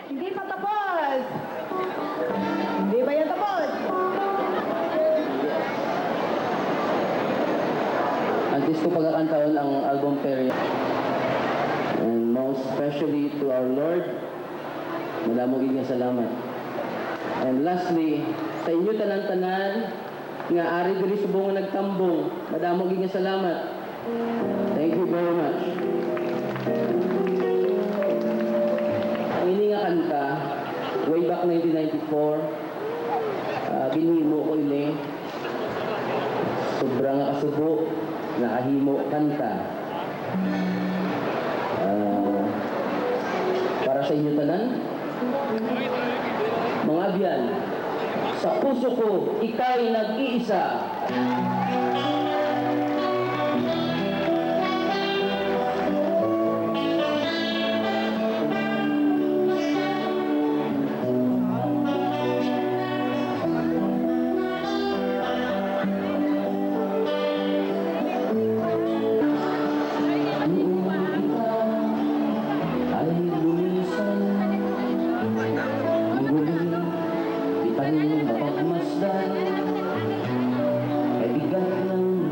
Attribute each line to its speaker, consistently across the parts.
Speaker 1: Hindi pa tapos. Hindi ba yan tapos?
Speaker 2: Antes ko pagkakantaon ang album period. And most especially to our Lord, madamog nga salamat. And lastly, sa inyo tanan-tanan, nga ari diri subong nga nagtambong, madamog nga salamat. Thank you very much. Ang ini nga kanta, way back 1994, ginhimo ko ini. Sobrang nga kasubo, nakahimo kanta. Para sa inyo tanan, mga biyan, sa puso ko, ika'y nag-iisa. Mapagmasdan, kaibigan ng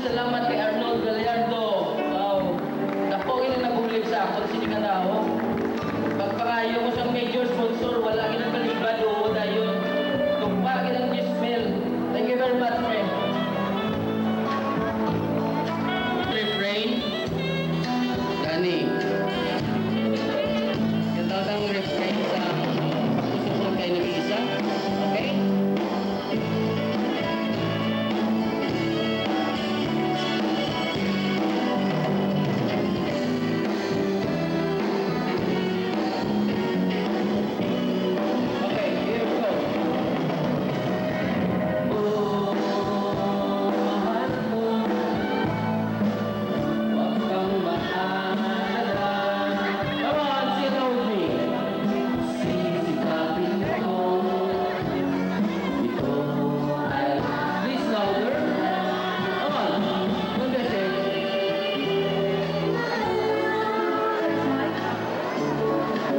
Speaker 2: salamat kay Arnold Gallardo. Wow. Napo, ina nabulig sa ako. Sino ka tao? Pagpangayo ko sa major sponsor, wala ginang kalibad o dayon. Tumpa ginang Gismel. Thank you very much, friend. Refrain. Dani. Ganda ang refrain sa susunod kayo nag-iisa. Okay? Okay, here we go. Oh, mahal mo, huwag kang mag-alala. Come on, sing it with me. Sisikapin ko, ito ay... Please louder. Come on, don't be ashamed.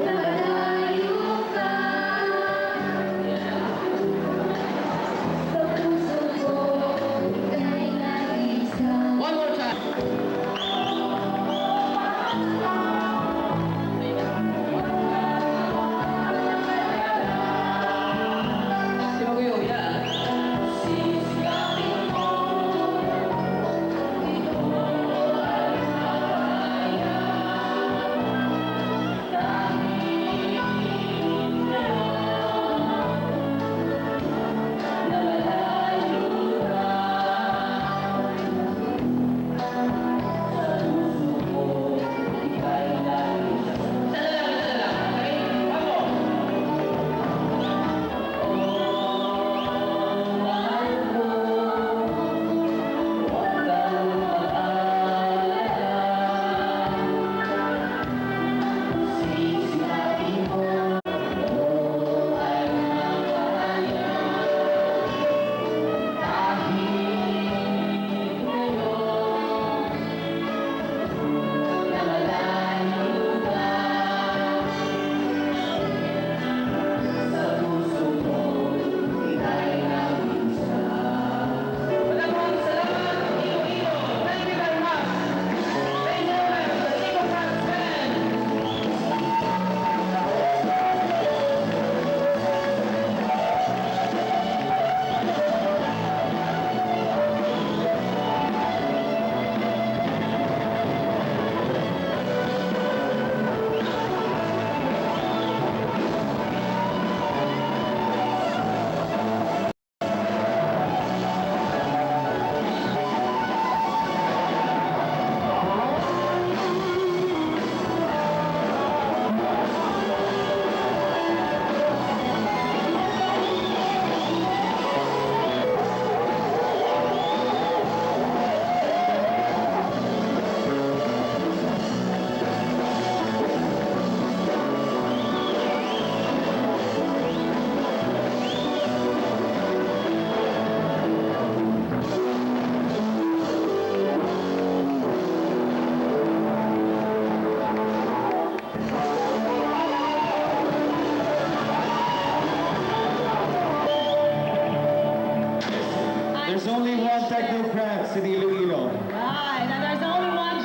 Speaker 1: Malayo ka sa puso ko, ika'y nag-isa.
Speaker 2: One more time. Sino ko yun? Yeah. Sisikapin ko, ito ay kaya. Kahit ngayon na malayo ka, sa puso ko, ika'y nag-isa. Isa na lang, okay? Ako. Oh, mahal mo, huwag kang mag-alala. Sisikapin mo, ito ay makakaya. Kahit ngayon na malayo ka, sa puso ko, ika'y nag-isa. Maraming salamat, Iloilo. Thank you very much. Thank you, the Eagle Pass Band.
Speaker 3: There's only one technocrat in Iloilo.
Speaker 1: Right, and there's only one